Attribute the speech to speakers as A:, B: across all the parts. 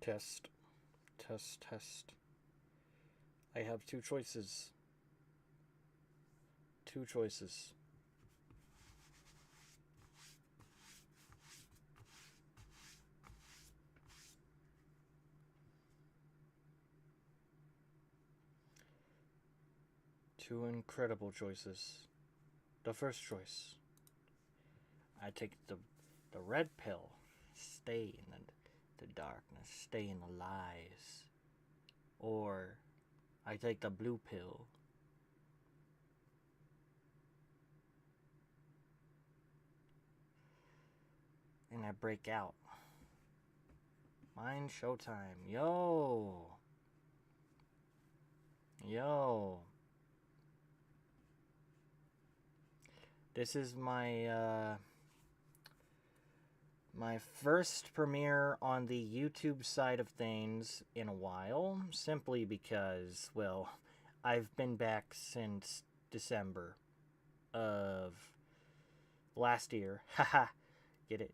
A: Test. Test, test. I have two choices. Two choices. Two incredible choices. The first choice. I take the red pill. Stay in the darkness. Stay in the lies. Or I take the blue pill. And I break out. Mind showtime. Yo. Yo. This is my my first premiere on the YouTube side of things in a while, simply because, well, I've been back since December of last year. Haha. Get it?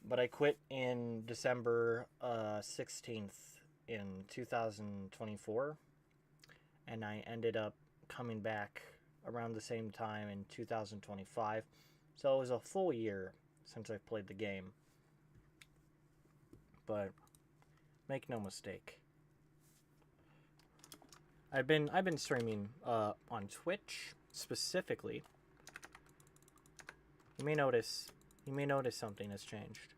A: But I quit in December 16th in 2024, and I ended up coming back around the same time in 2025. So it was a full year since I've played the game. But make no mistake, I've been streaming on Twitch specifically. You may notice something has changed.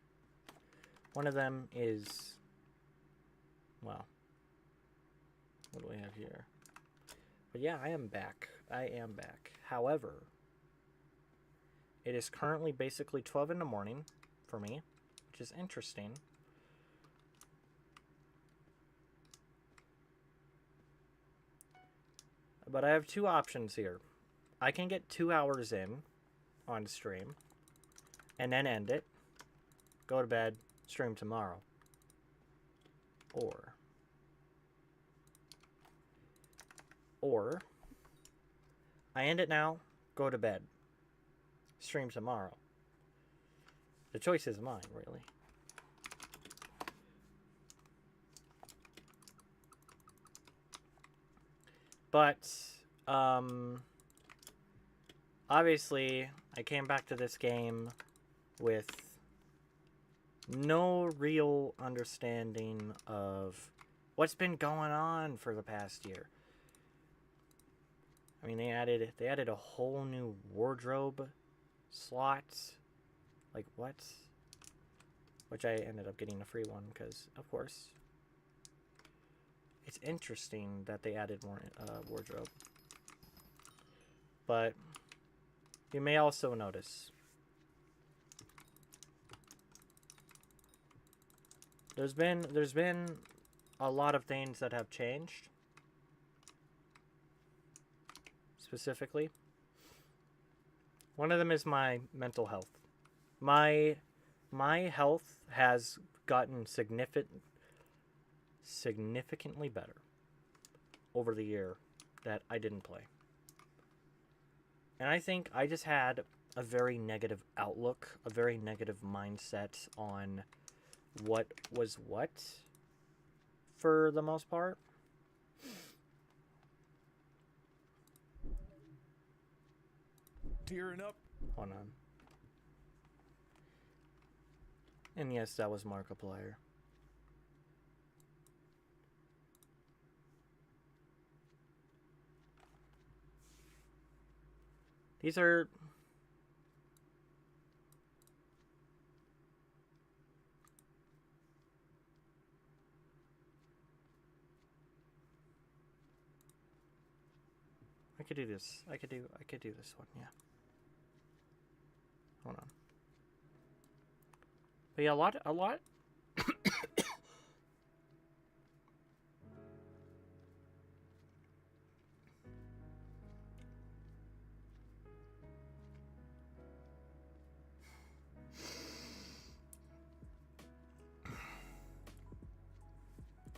A: One of them is, well, what do we have here? But yeah, I am back. However, it is currently basically 12 in the morning for me, which is interesting. But I have two options here. I can get 2 hours in on stream and then end it, go to bed, stream tomorrow. Or I end it now, go to bed, stream tomorrow. The choice is mine, really. But obviously I came back to this game with no real understanding of what's been going on for the past year. I mean, they added a whole new wardrobe slot. Like, what? Which I ended up getting a free one because, of course. It's interesting that they added more wardrobe. But you may also notice there's been a lot of things that have changed. Specifically, one of them is my mental health. My health has gotten significantly better over the year that I didn't play. And I think I just had a very negative outlook, a very negative mindset on what was what for the most part.
B: Tearing up.
A: Hold on. And yes, that was Markiplier. These are... I could do this. I could do this one, yeah. Hold on. But yeah, a lot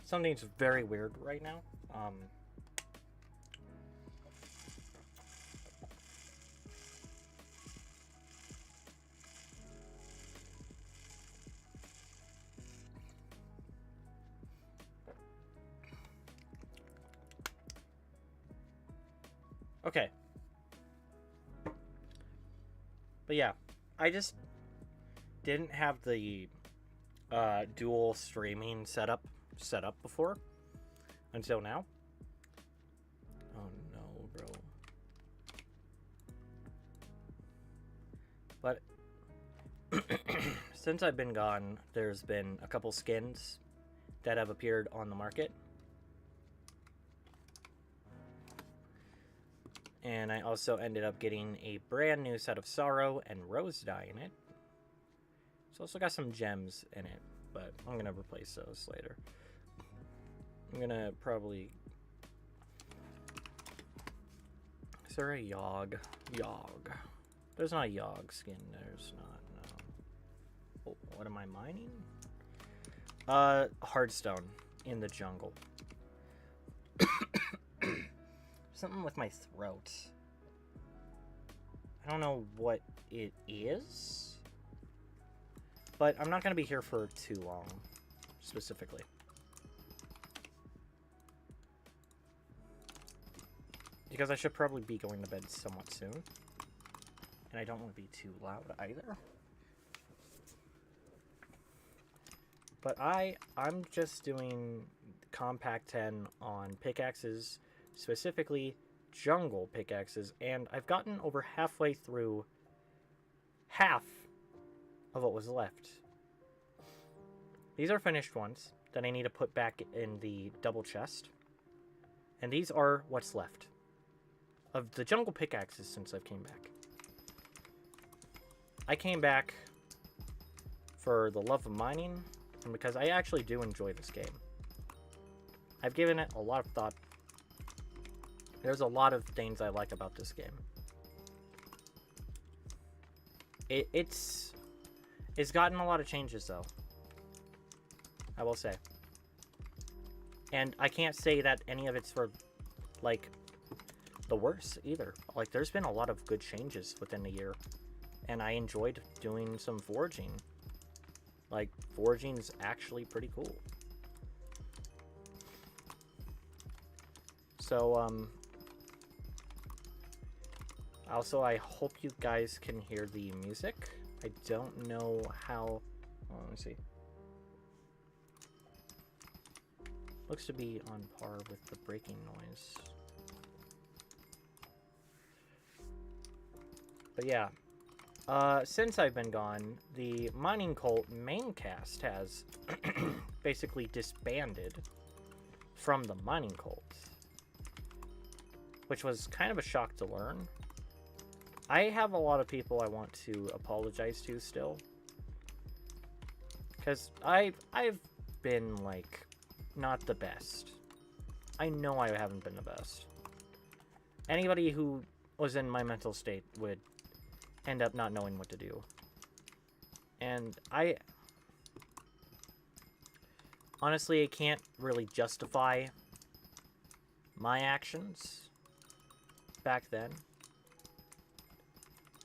A: something's very weird right now. Okay. But yeah, I just didn't have the dual streaming setup before until now. Oh no, bro. But since I've been gone, there's been a couple skins that have appeared on the market. And I also ended up getting a brand new set of Sorrow and Rose Dye in it. It's also got some gems in it, but I'm going to replace those later. I'm going to probably... Is there a Yogg? Yogg. There's not a Yogg skin. There's not, no. Oh, what am I mining? Hardstone in the jungle. Something with my throat. I don't know what it is, but I'm not going to be here for too long, specifically. Because I should probably be going to bed somewhat soon. And I don't want to be too loud either. But I'm just doing Compact 10 on pickaxes, specifically jungle pickaxes, and I've gotten over halfway through half of what was left. These are finished ones that I need to put back in the double chest. And these are what's left of the jungle pickaxes since I've came back. I came back for the love of mining, and because I actually do enjoy this game. I've given it a lot of thought. There's a lot of things I like about this game. It's gotten a lot of changes, though. I will say. And I can't say that any of it's for, like, the worst, either. Like, there's been a lot of good changes within the year. And I enjoyed doing some foraging. Like, foraging's actually pretty cool. So, also, I hope you guys can hear the music. I don't know how... Oh, let me see. Looks to be on par with the breaking noise. But yeah. Since I've been gone, the Mining Cult main cast has basically disbanded from the Mining Cult. Which was kind of a shock to learn. I have a lot of people I want to apologize to still. Because I've been, like, not the best. I know I haven't been the best. Anybody who was in my mental state would end up not knowing what to do. And honestly, I can't really justify my actions back then.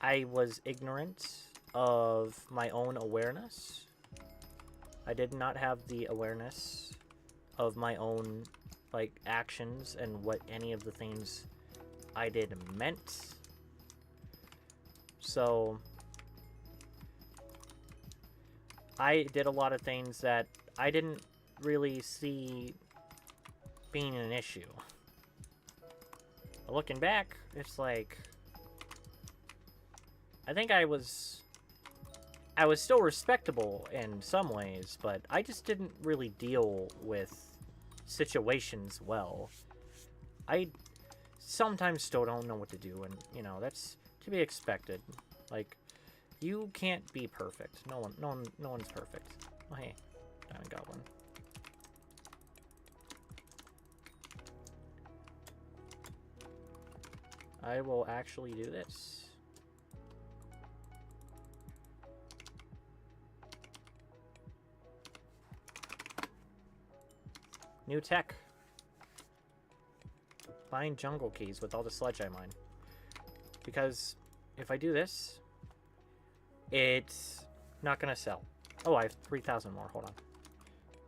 A: I was ignorant of my own awareness. I did not have the awareness of my own, like, actions and what any of the things I did meant. So, I did a lot of things that I didn't really see being an issue. But looking back, it's like... I think I was still respectable in some ways, but I just didn't really deal with situations well. I sometimes still don't know what to do, and, you know, that's to be expected. Like, you can't be perfect. No one's perfect. Oh, hey, I got one. I will actually do this. New tech. Find jungle keys with all the sludge I mine. Because if I do this, it's not gonna sell. Oh, I have 3,000 more. Hold on.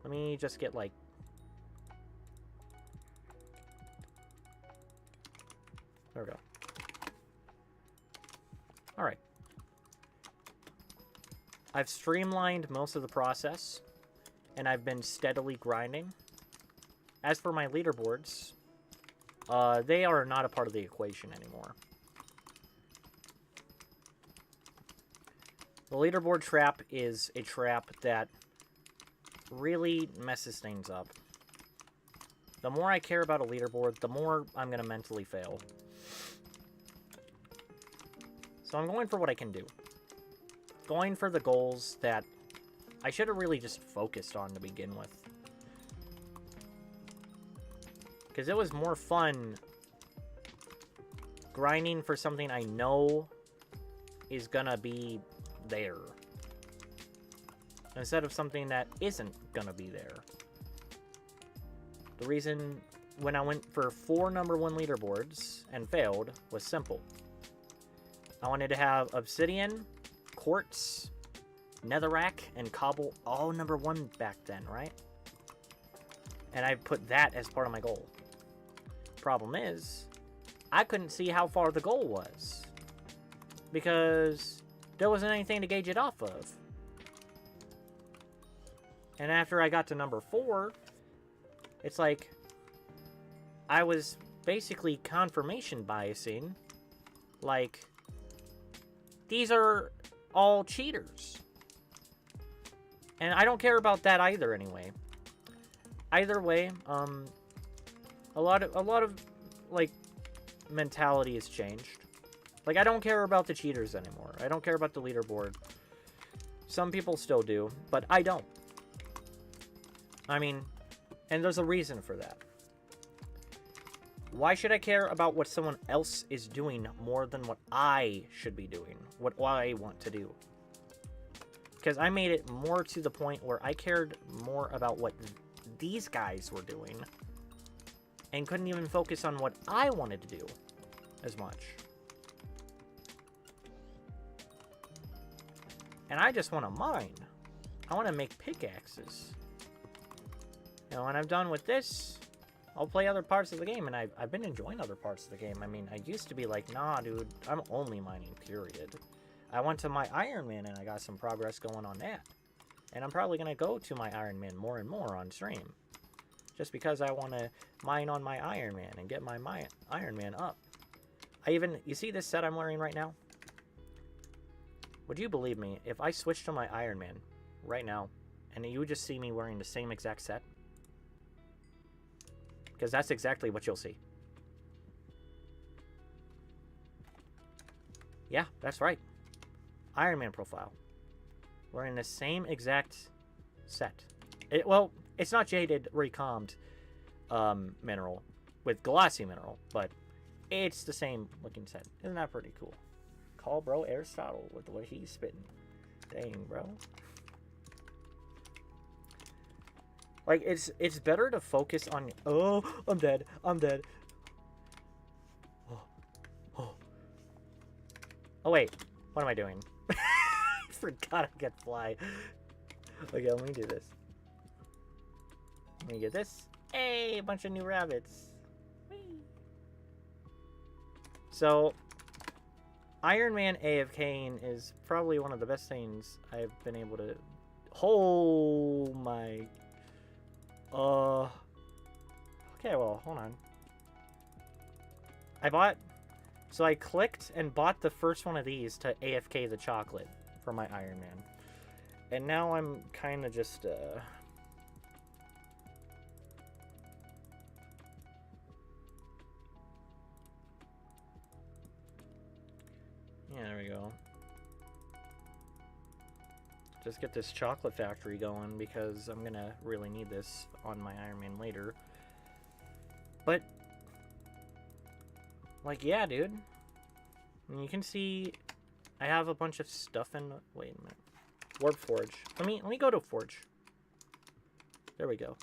A: Let me just get, like... There we go. Alright. I've streamlined most of the process, and I've been steadily grinding. As for my leaderboards, they are not a part of the equation anymore. The leaderboard trap is a trap that really messes things up. The more I care about a leaderboard, the more I'm going to mentally fail. So I'm going for what I can do. Going for the goals that I should have really just focused on to begin with. Because it was more fun grinding for something I know is gonna be there, instead of something that isn't gonna be there. The reason when I went for 4 #1 leaderboards and failed was simple. I wanted to have Obsidian, Quartz, Netherrack, and Cobble all #1 back then, right? And I put that as part of my goal. Problem is, I couldn't see how far the goal was, because there wasn't anything to gauge it off of. And after I got to #4, it's like I was basically confirmation biasing. Like, these are all cheaters. And I don't care about that either anyway. Either way, a lot of like mentality has changed. Like, I don't care about the cheaters anymore. I don't care about the leaderboard. Some people still do, but I don't. I mean, and there's a reason for that. Why should I care about what someone else is doing more than what I should be doing? What I want to do? Because I made it more to the point where I cared more about what these guys were doing and couldn't even focus on what I wanted to do as much. And I just want to mine. I want to make pickaxes. You know, when I'm done with this, I'll play other parts of the game, and I've been enjoying other parts of the game. I mean, I used to be like, nah, dude, I'm only mining, period. I went to my Iron Man, and I got some progress going on that. And I'm probably going to go to my Iron Man more and more on stream. Just because I want to mine on my Iron Man and get my Iron Man up. You see this set I'm wearing right now? Would you believe me, if I switch to my Iron Man right now, and you would just see me wearing the same exact set? Because that's exactly what you'll see. Yeah, that's right. Iron Man profile. Wearing the same exact set. Well, it's not jaded recombed mineral with glossy mineral, but it's the same looking set. Isn't that pretty cool? Call bro Aristotle with what he's spitting. Dang, bro. Like, it's better to focus on... Oh, I'm dead. I'm dead. Oh, wait. What am I doing? I forgot I could fly. Okay, let me do this. Let me get this. Hey, a bunch of new rabbits. Whee. So, Iron Man AFKing is probably one of the best things I've been able to... Oh my... Okay, well, hold on. So I clicked and bought the first one of these to AFK the chocolate for my Iron Man. And now I'm kind of just, yeah, there we go. Just get this chocolate factory going, because I'm gonna really need this on my Iron Man later. But, like, yeah, dude. And you can see I have a bunch of stuff in... Wait a minute. Warp Forge. Let me go to Forge. There we go.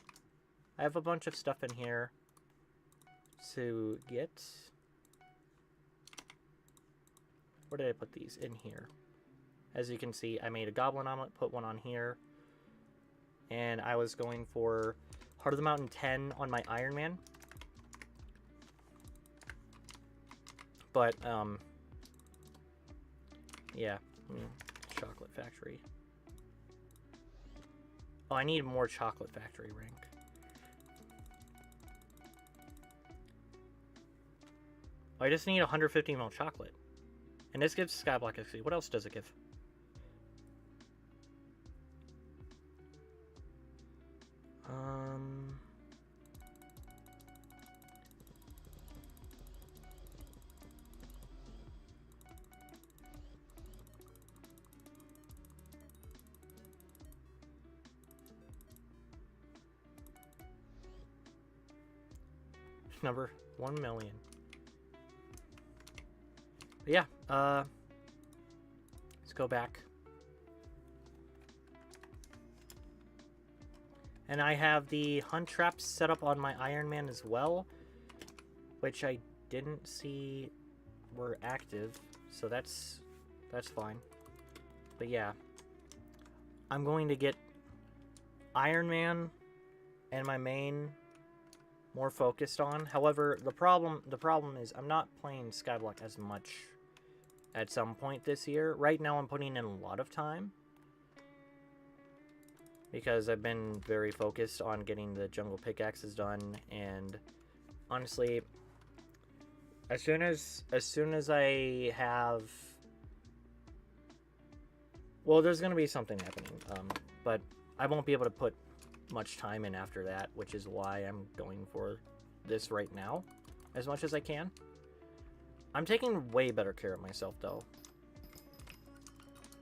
A: I have a bunch of stuff in here to get... Where did I put these? In here. As you can see, I made a Goblin Omelet, put one on here. And I was going for Heart of the Mountain 10 on my Iron Man. But, yeah. Chocolate factory. Oh, I need more chocolate factory rank. Oh, I just need 150 ml chocolate. And this gives Skyblock XP. What else does it give? Number 1 million. But yeah, let's go back. And I have the hunt traps set up on my Iron Man as well, which I didn't see were active, so that's fine. But yeah, I'm going to get Iron Man and my main more focused on. However, the problem is I'm not playing Skyblock as much at some point this year. Right now I'm putting in a lot of time because I've been very focused on getting the jungle pickaxes done, and honestly, as soon as I have, well, there's going to be something happening, but I won't be able to put much time in after that, which is why I'm going for this right now as much as I can. I'm taking way better care of myself, though.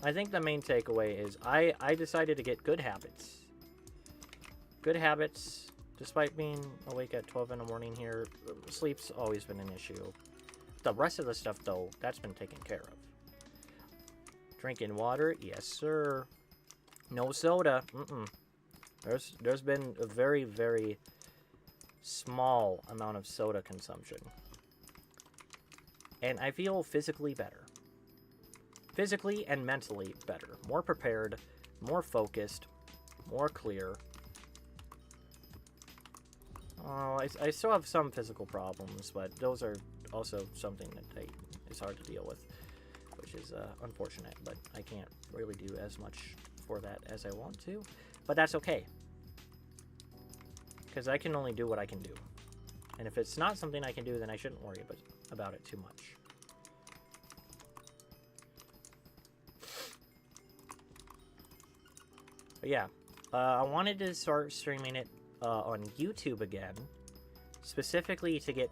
A: I think the main takeaway is I decided to get good habits. Good habits, despite being awake at 12 in the morning here. Sleep's always been an issue. The rest of the stuff, though, that's been taken care of. Drinking water, yes, sir. No soda, There's been a very, very small amount of soda consumption. And I feel physically better. Physically and mentally better. More prepared, more focused, more clear. Oh, I still have some physical problems, but those are also something that is hard to deal with, which is unfortunate, but I can't really do as much for that as I want to. But that's okay, because I can only do what I can do. And if it's not something I can do, then I shouldn't worry about it too much. But yeah, I wanted to start streaming it on YouTube again, specifically to get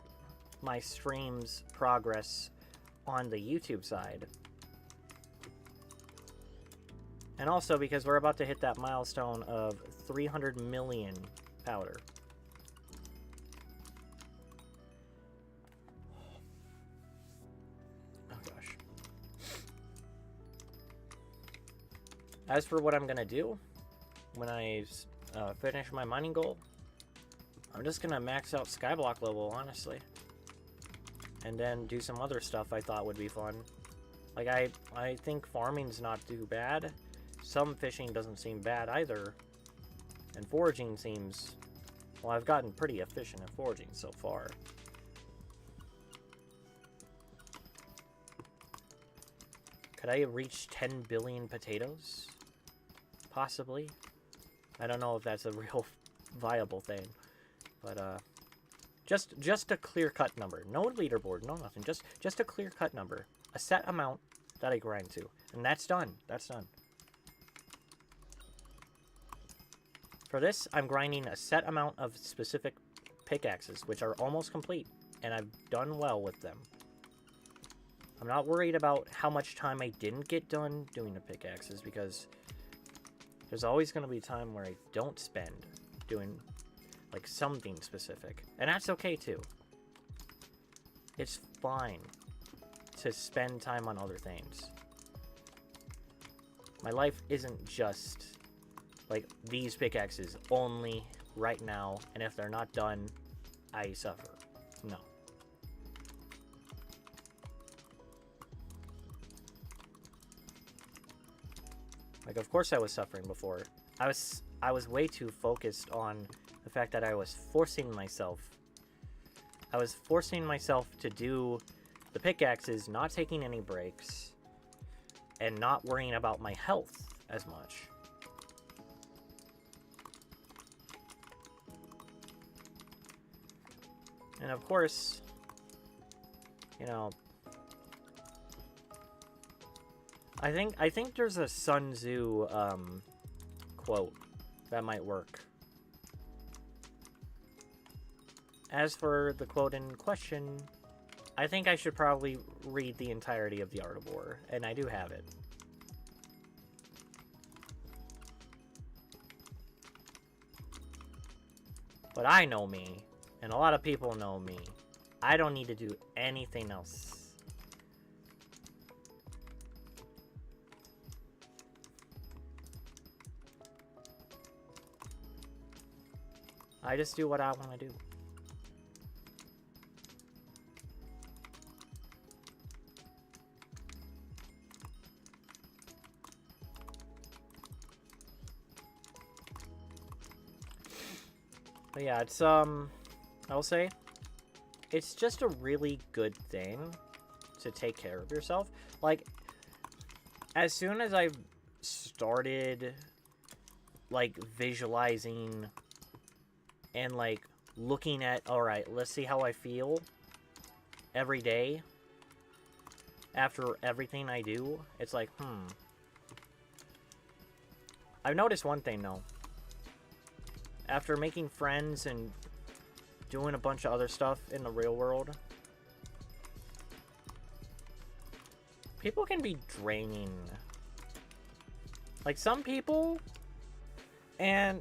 A: my streams progress on the YouTube side. And also because we're about to hit that milestone of 300 million powder. Oh gosh. As for what I'm going to do when I finish my mining goal, I'm just going to max out Skyblock level, honestly. And then do some other stuff I thought would be fun. Like, I think farming's not too bad. Some fishing doesn't seem bad either. And foraging seems... Well, I've gotten pretty efficient at foraging so far. Could I reach 10 billion potatoes? Possibly. I don't know if that's a real viable thing. But, just a clear-cut number. No leaderboard, no nothing. Just a clear-cut number. A set amount that I grind to. And that's done. That's done. For this, I'm grinding a set amount of specific pickaxes, which are almost complete, and I've done well with them. I'm not worried about how much time I didn't get done doing the pickaxes, because there's always going to be time where I don't spend doing, like, something specific. And that's okay, too. It's fine to spend time on other things. My life isn't just... like, these pickaxes only right now, and if they're not done, I suffer. No. Like, of course I was suffering before. I was way too focused on the fact that I was forcing myself. I was forcing myself to do the pickaxe is not taking any breaks and not worrying about my health as much. And of course, you know, I think there's a Sun Tzu quote that might work. As for the quote in question, I think I should probably read the entirety of The Art of War, and I do have it. But I know me, and a lot of people know me. I don't need to do anything else. I just do what I want to do. But yeah, it's, I'll say, it's just a really good thing to take care of yourself. Like, as soon as I've started, like, visualizing and, like, looking at, alright, let's see how I feel every day after everything I do, it's like, I've noticed one thing, though. After making friends and doing a bunch of other stuff in the real world, people can be draining. Like, some people, and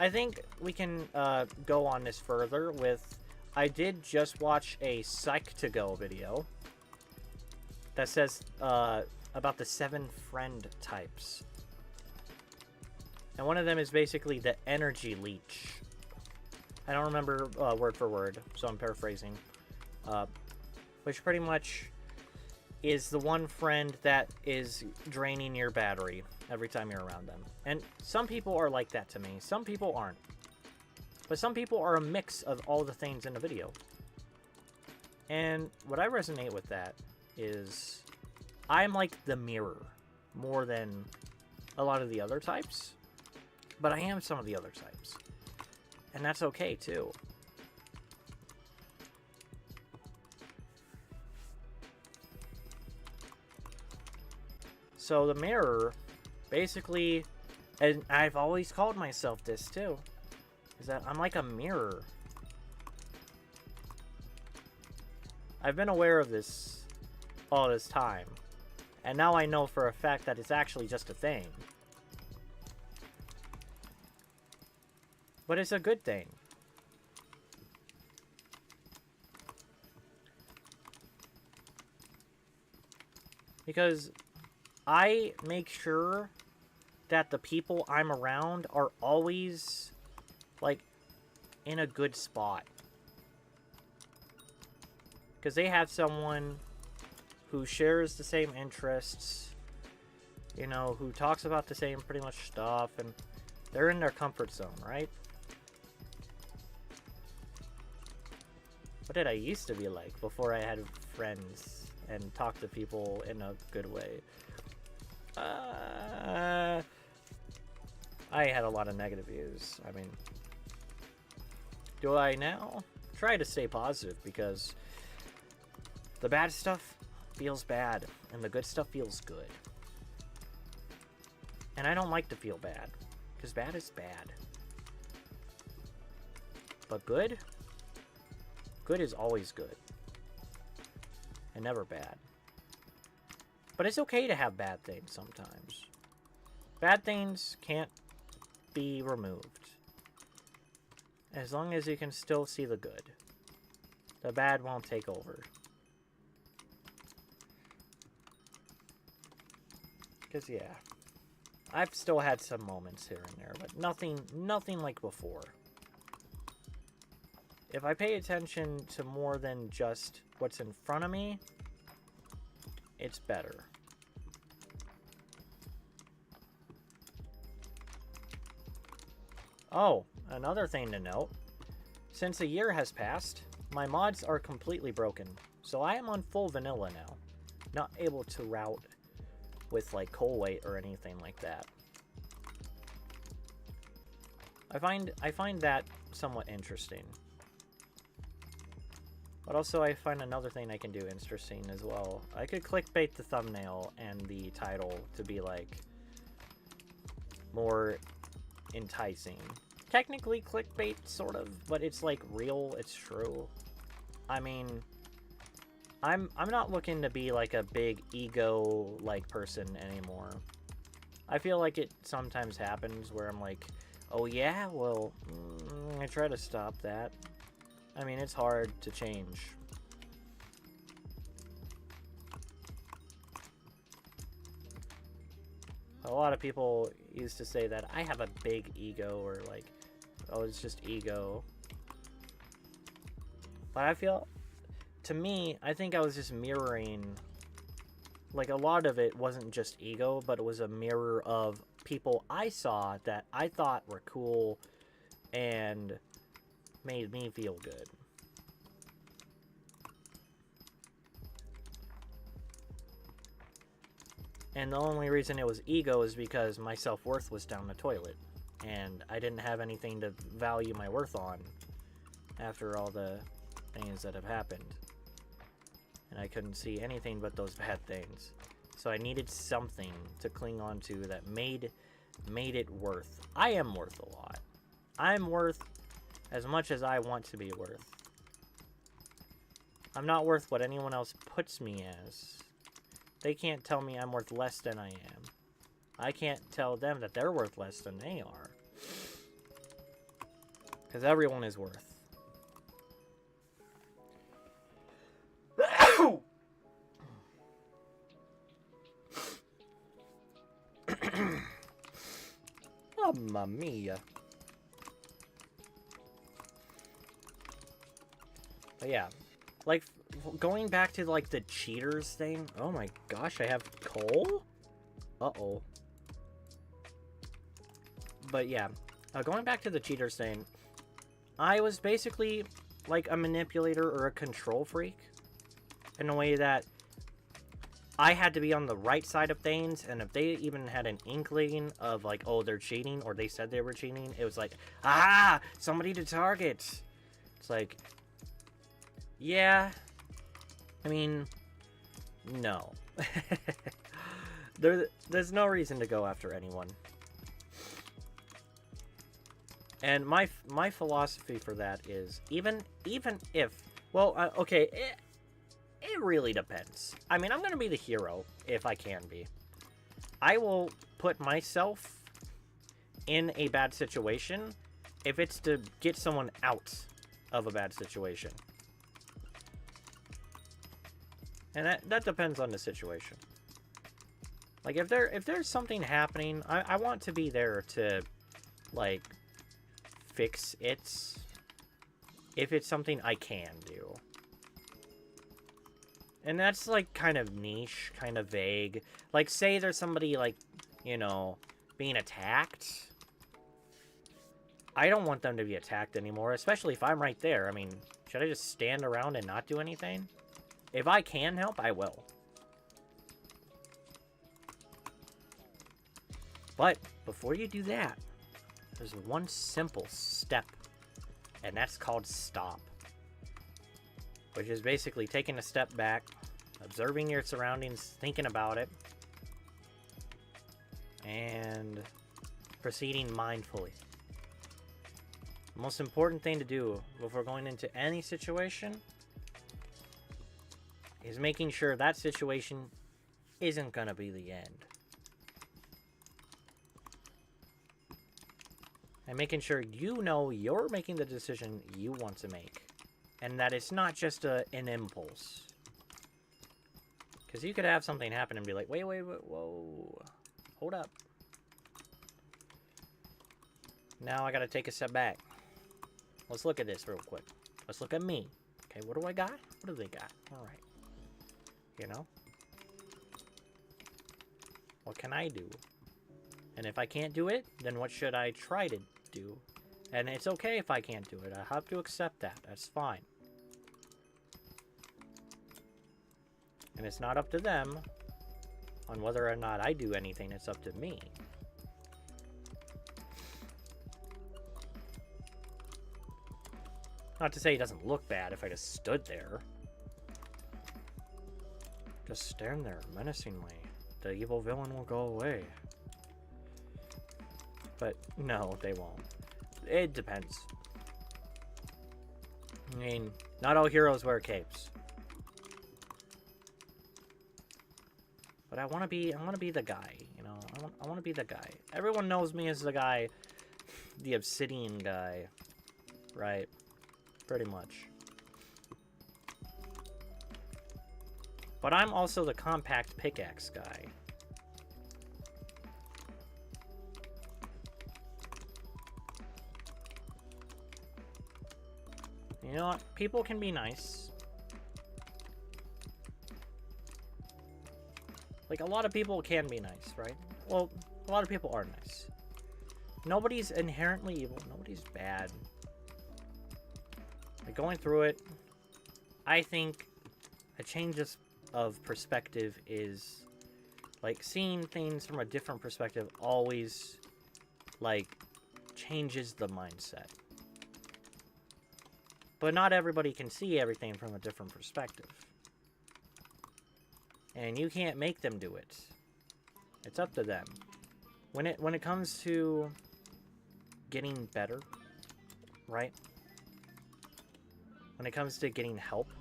A: I think we can go on this further with, I did just watch a Psych2Go video that says about the 7 friend types. And one of them is basically the energy leech. I don't remember word for word, so I'm paraphrasing. Which pretty much is the one friend that is draining your battery every time you're around them. And some people are like that to me. Some people aren't. But some people are a mix of all the things in the video. And what I resonate with that is I'm like the mirror more than a lot of the other types. But I am some of the other types. And that's okay, too. So the mirror, basically, and I've always called myself this, too, is that I'm like a mirror. I've been aware of this all this time. And now I know for a fact that it's actually just a thing. But it's a good thing. Because I make sure that the people I'm around are always, like, in a good spot. Because they have someone who shares the same interests, you know, who talks about the same pretty much stuff, and they're in their comfort zone, right? What did I used to be like before I had friends and talked to people in a good way? I had a lot of negative views. I mean, do I now? Try to stay positive because the bad stuff feels bad and the good stuff feels good. And I don't like to feel bad because bad is bad. But good? Good is always good. And never bad. But it's okay to have bad things sometimes. Bad things can't be removed. As long as you can still see the good. The bad won't take over. Because, yeah. I've still had some moments here and there, but nothing like before. If I pay attention to more than just what's in front of me, it's better. Oh, another thing to note. Since a year has passed, my mods are completely broken. So I am on full vanilla now. Not able to route with like coal weight or anything like that. I find that somewhat interesting. But also I find another thing I can do interesting as well. I could clickbait the thumbnail and the title to be like more enticing. Technically clickbait, sort of, but it's like real, it's true. I mean, I'm not looking to be like a big ego like person anymore. I feel like it sometimes happens where I'm like, oh yeah, well, I try to stop that. I mean, it's hard to change. A lot of people used to say that I have a big ego, or like, oh, it's just ego. But I feel, to me, I think I was just mirroring, like, a lot of it wasn't just ego, but it was a mirror of people I saw that I thought were cool and made me feel good. And the only reason it was ego is because my self-worth was down the toilet. And I didn't have anything to value my worth on after all the things that have happened. And I couldn't see anything but those bad things. So I needed something to cling on to that made it worth. I am worth a lot. I'm worth as much as I want to be worth. I'm not worth what anyone else puts me as. They can't tell me I'm worth less than I am. I can't tell them that they're worth less than they are. Because everyone is worth. Mamma mia. But yeah, like, going back to, like, the cheaters thing. Oh my gosh, I have coal? Uh-oh. But yeah, going back to the cheaters thing, I was basically, like, a manipulator or a control freak. In a way that I had to be on the right side of things, and if they even had an inkling of, like, oh, they're cheating, or they said they were cheating, it was like, ah, somebody to target. It's like, yeah, I mean, no. There's no reason to go after anyone. And my philosophy for that is, even if, well, okay, it really depends. I mean, I'm going to be the hero if I can be. I will put myself in a bad situation if it's to get someone out of a bad situation. And that depends on the situation. Like, if there's something happening, I want to be there to, like, fix it. If it's something I can do. And that's, like, kind of niche, kind of vague. Like, say there's somebody, like, you know, being attacked. I don't want them to be attacked anymore, especially if I'm right there. I mean, should I just stand around and not do anything? If I can help, I will. But before you do that, there's one simple step, and that's called stop. Which is basically taking a step back, observing your surroundings, thinking about it, and proceeding mindfully. The most important thing to do before going into any situation is making sure that situation isn't gonna be the end. And making sure you know you're making the decision you want to make. And that it's not just an impulse. Because you could have something happen and be like, wait, whoa. Hold up. Now I gotta take a step back. Let's look at this real quick. Let's look at me. Okay, what do I got? What do they got? Alright. You know? What can I do? And if I can't do it, then what should I try to do? And it's okay if I can't do it. I have to accept that. That's fine. And it's not up to them on whether or not I do anything. It's up to me. Not to say it doesn't look bad if I just stood there. Just staring there menacingly. The evil villain will go away. But no, they won't. It depends. I mean, not all heroes wear capes. But I want to be the guy, you know. I want to be the guy. Everyone knows me as the guy, the obsidian guy, right? Pretty much. But I'm also the compact pickaxe guy. You know what? People can be nice. Like, a lot of people can be nice, right? Well, a lot of people are nice. Nobody's inherently evil. Nobody's bad. Like, going through it, I think a change of perspective is, like, seeing things from a different perspective always, like, changes the mindset. But not everybody can see everything from a different perspective. And you can't make them do it. It's up to them. When it comes to getting better, right? When it comes to getting help,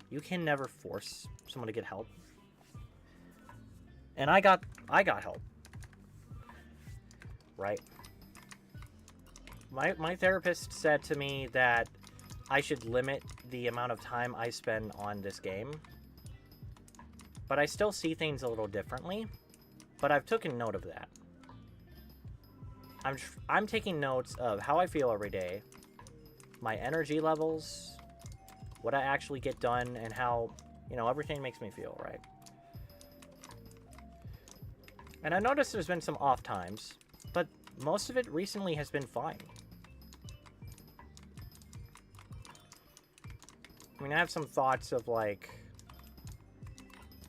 A: you can never force someone to get help. And I got help. Right? My therapist said to me that I should limit the amount of time I spend on this game. But I still see things a little differently. But I've taken note of that. I'm taking notes of how I feel every day, my energy levels, what I actually get done, and how, you know, everything makes me feel, right? And I noticed there's been some off times, but most of it recently has been fine. I mean, I have some thoughts of, like,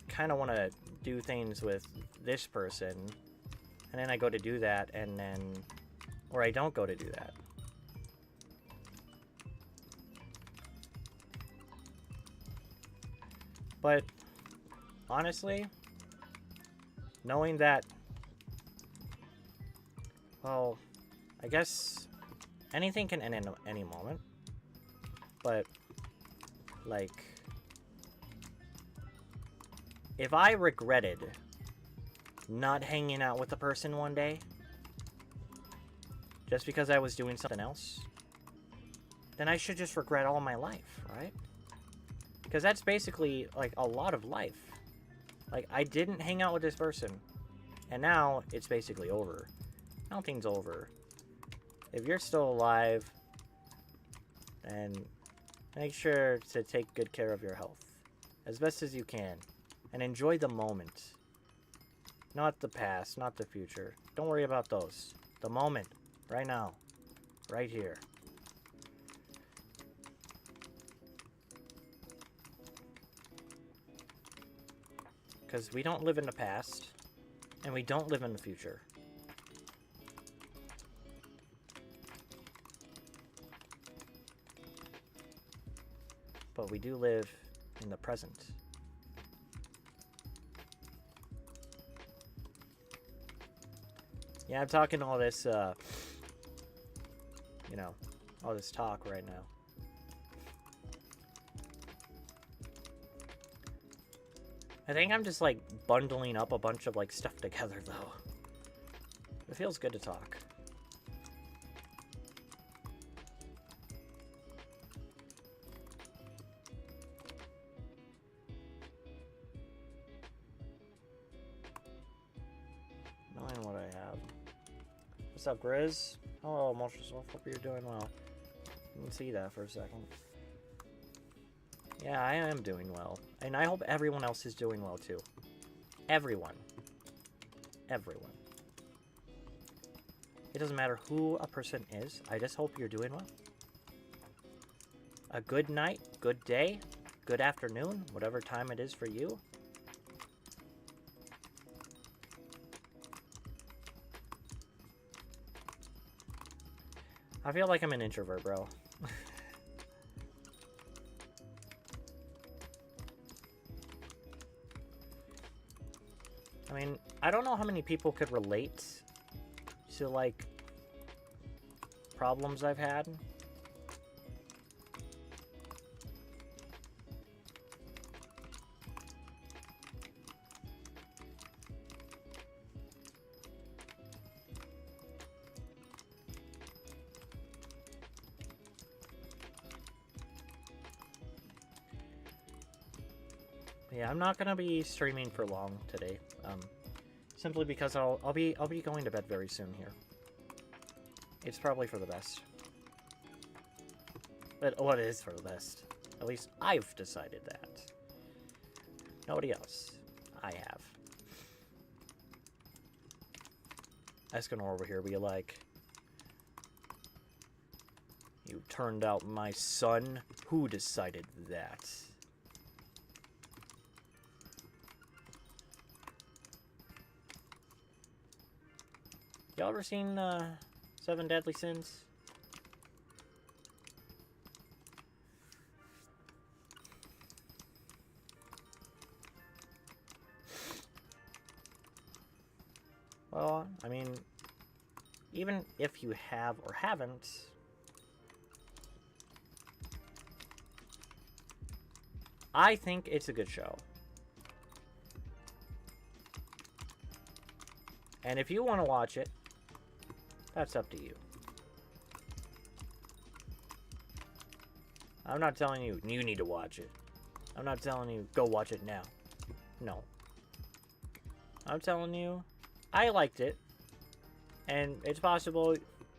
A: kind of want to do things with this person, and then I go to do that, and then, or I don't go to do that. But honestly, knowing that, well, I guess anything can end in any moment, but, like, if I regretted not hanging out with the person one day just because I was doing something else, then I should just regret all my life, right? Because that's basically, like, a lot of life. Like, I didn't hang out with this person, and now it's basically over. Nothing's over. If you're still alive, then make sure to take good care of your health as best as you can. And enjoy the moment. Not the past, not the future. Don't worry about those. The moment. Right now. Right here. Because we don't live in the past. And we don't live in the future. But we do live in the present. Yeah, I'm talking all this, you know, all this talk right now. I think I'm just, like, bundling up a bunch of, like, stuff together, though. It feels good to talk. Knowing what I have. What's up, Grizz? Hello, Emotional. Hope you're doing well. You can see that for a second. Yeah, I am doing well. And I hope everyone else is doing well, too. Everyone. Everyone. It doesn't matter who a person is. I just hope you're doing well. A good night, good day, good afternoon, whatever time it is for you. I feel like I'm an introvert, bro. I mean, I don't know how many people could relate to, like, problems I've had. Yeah, I'm not gonna be streaming for long today, simply because I'll be going to bed very soon here. It's probably for the best. But what is for the best? At least I've decided that. Nobody else. I have. Escanor over here be like, you turned out my son? Who decided that? Y'all ever seen 7 Deadly Sins? Well, I mean, even if you have or haven't, I think it's a good show. And if you want to watch it, that's up to you. I'm not telling you, you need to watch it. I'm not telling you, go watch it now. No. I'm telling you, I liked it. And it's possible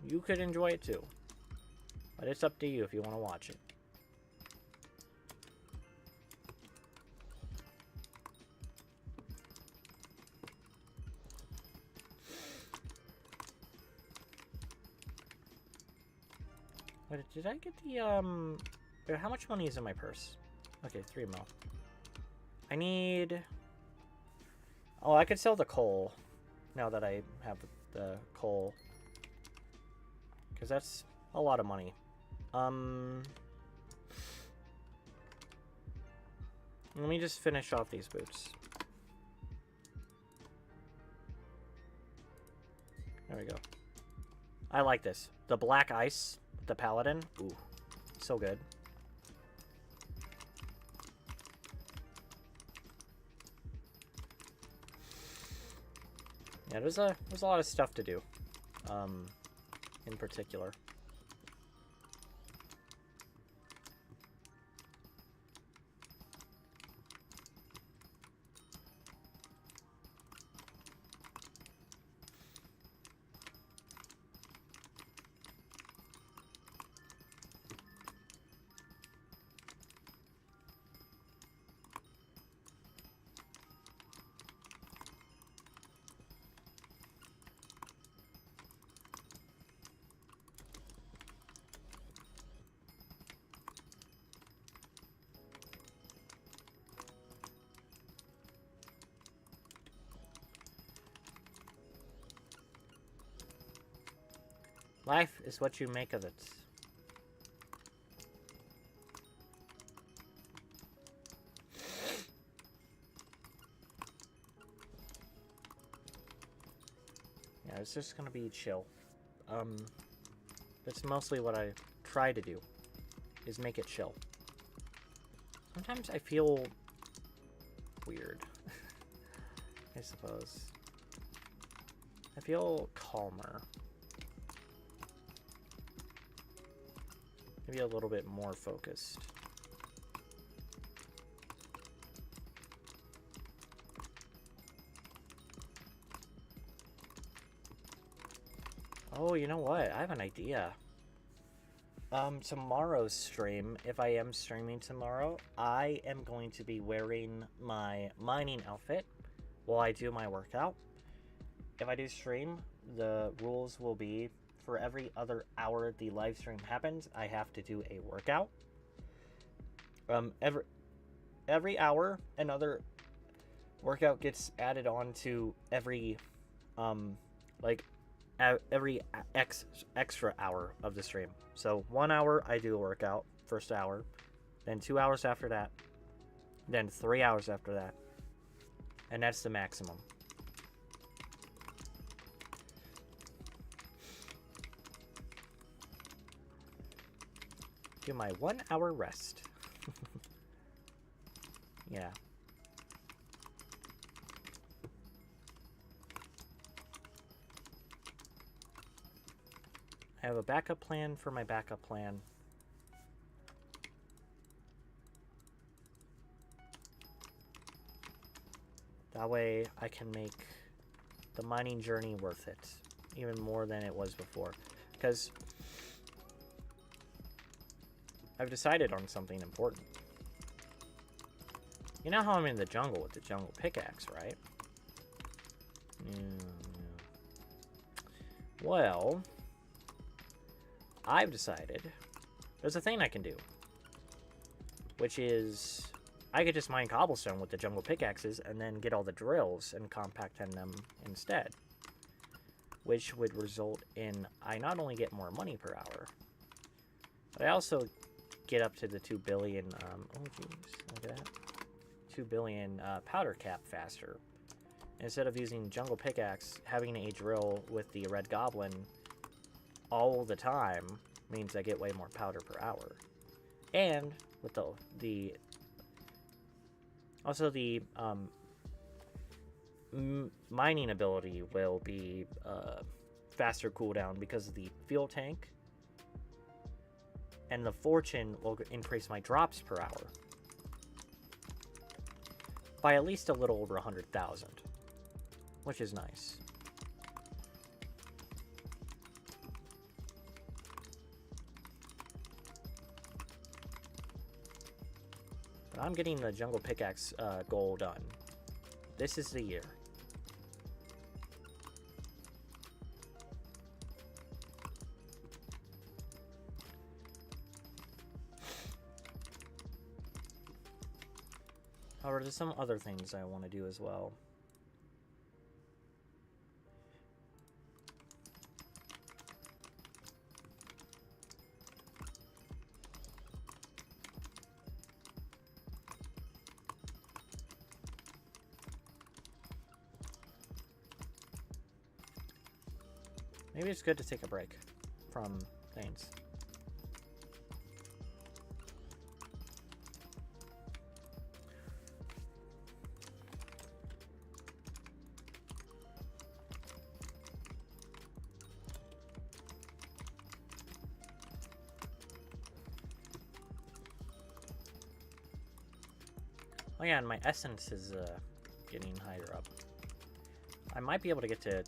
A: you could enjoy it too. But it's up to you if you want to watch it. Wait, did I get the, how much money is in my purse? Okay, 3 mil. I need... Oh, I could sell the coal. Now that I have the coal. Because that's a lot of money. Let me just finish off these boots. There we go. I like this. The black ice. The paladin. Ooh, so good. Yeah, there's a lot of stuff to do. In particular. Life is what you make of it. Yeah, it's just gonna be chill. That's mostly what I try to do, is make it chill. Sometimes I feel weird, I suppose. I feel calmer. Maybe a little bit more focused. Oh, you know what? I have an idea. Tomorrow's stream, if I am streaming tomorrow, I am going to be wearing my mining outfit while I do my workout. If I do stream, the rules will be for every other hour the live stream happens, I have to do a workout. every hour, another workout gets added on to every, like, every extra hour of the stream. So 1 hour I do a workout, first hour, then 2 hours after that, then 3 hours after that, and that's the maximum. Do my 1 hour rest. Yeah. I have a backup plan for my backup plan. That way I can make the mining journey worth it, even more than it was before. Because I've decided on something important. You know how I'm in the jungle with the jungle pickaxe, right? Well, I've decided there's a thing I can do, which is I could just mine cobblestone with the jungle pickaxes and then get all the drills and compact them instead, which would result in I not only get more money per hour, but I also get up to the 2 billion, oh jeez, look at that, 2 billion powder cap faster. Instead of using jungle pickaxe, having a drill with the red goblin all the time means I get way more powder per hour. And with the mining ability will be faster cooldown because of the fuel tank, and the fortune will increase my drops per hour by at least a little over 100,000, which is nice. But I'm getting the jungle pickaxe goal done. This is the year. However, there's some other things I want to do as well. Maybe it's good to take a break from things. Oh yeah, and my essence is getting higher up. I might be able to get to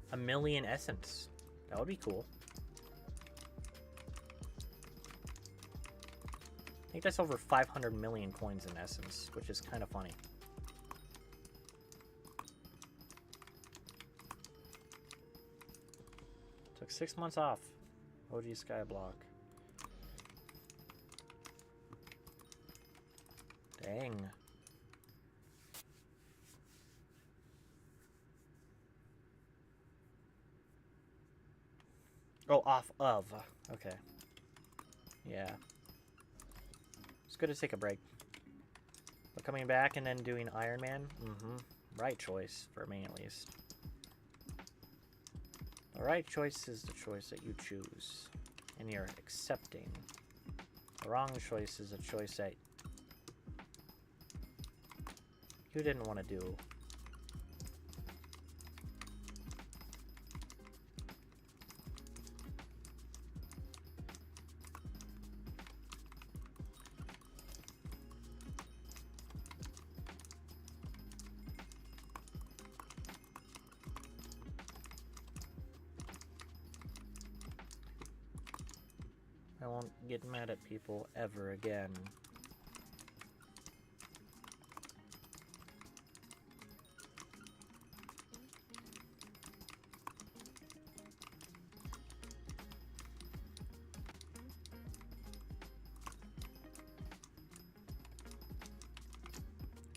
A: 1 million essence. That would be cool. I think that's over 500 million coins in essence, which is kind of funny. Took 6 months off. OG Skyblock. Dang. Oh, off of. Okay. Yeah. It's good to take a break. But coming back and then doing Iron Man? Right choice, for me at least. The right choice is the choice that you choose, and you're accepting. The wrong choice is a choice that you didn't want to do. I won't get mad at people ever again.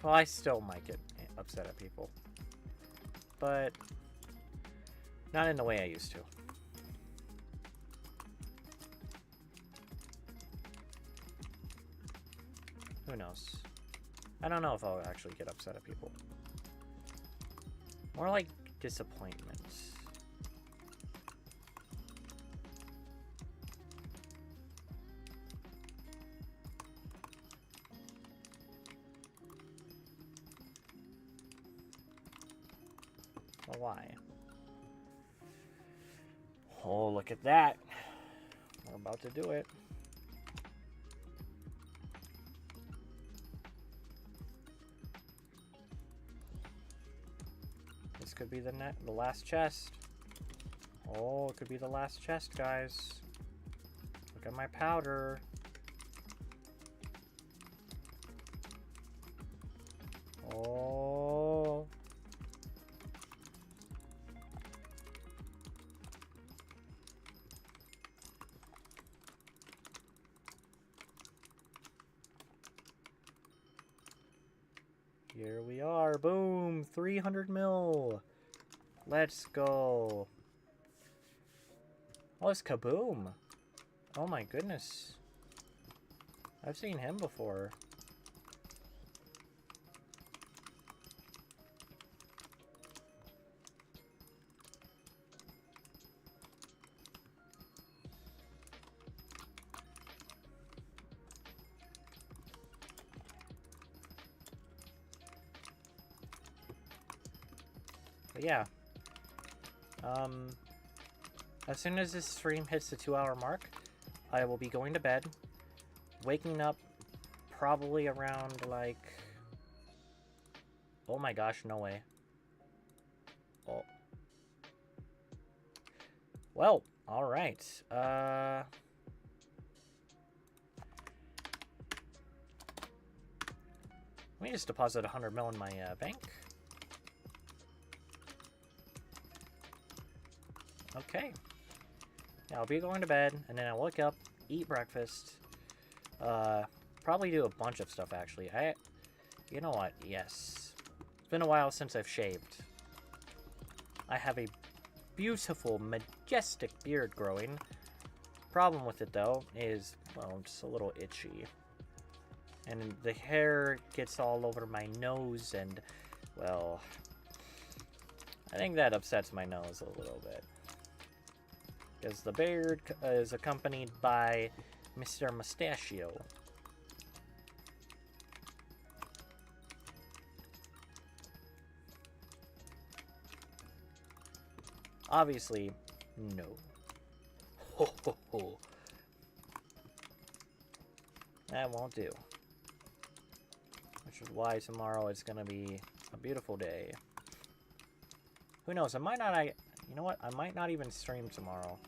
A: Well, I still might get upset at people. But not in the way I used to. Who knows? I don't know if I'll actually get upset at people. More like disappointment. Well, why? Oh, look at that. We're about to do it. This could be the last chest. Oh, it could be the last chest, guys. Look at my powder. Oh. Here we are. Boom. 300 mil. Let's go. Oh, it's Kaboom. Oh my goodness. I've seen him before. But yeah. As soon as this stream hits the 2-hour mark, I will be going to bed, waking up probably around like... Oh my gosh, no way. Oh. Well, alright. Let me just deposit 100 mil in my bank. Okay. Yeah, I'll be going to bed, and then I'll wake up, eat breakfast, probably do a bunch of stuff, actually. You know what? Yes. It's been a while since I've shaved. I have a beautiful, majestic beard growing. Problem with it, though, is, well, just a little itchy. And the hair gets all over my nose, and, well, I think that upsets my nose a little bit. Because the beard is accompanied by Mr. Mustachio. Obviously, no. Ho ho ho. That won't do. Which is why tomorrow is going to be a beautiful day. Who knows? You know what? I might not even stream tomorrow.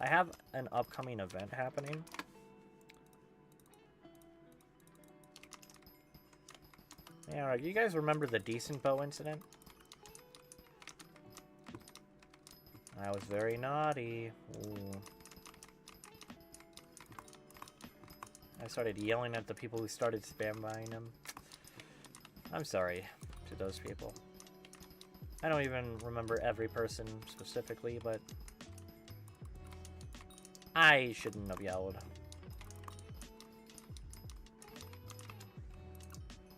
A: I have an upcoming event happening. Yeah, you guys remember the Decent Bow incident? I was very naughty. Ooh. I started yelling at the people who started spam buying them. I'm sorry to those people. I don't even remember every person specifically, but I shouldn't have yelled.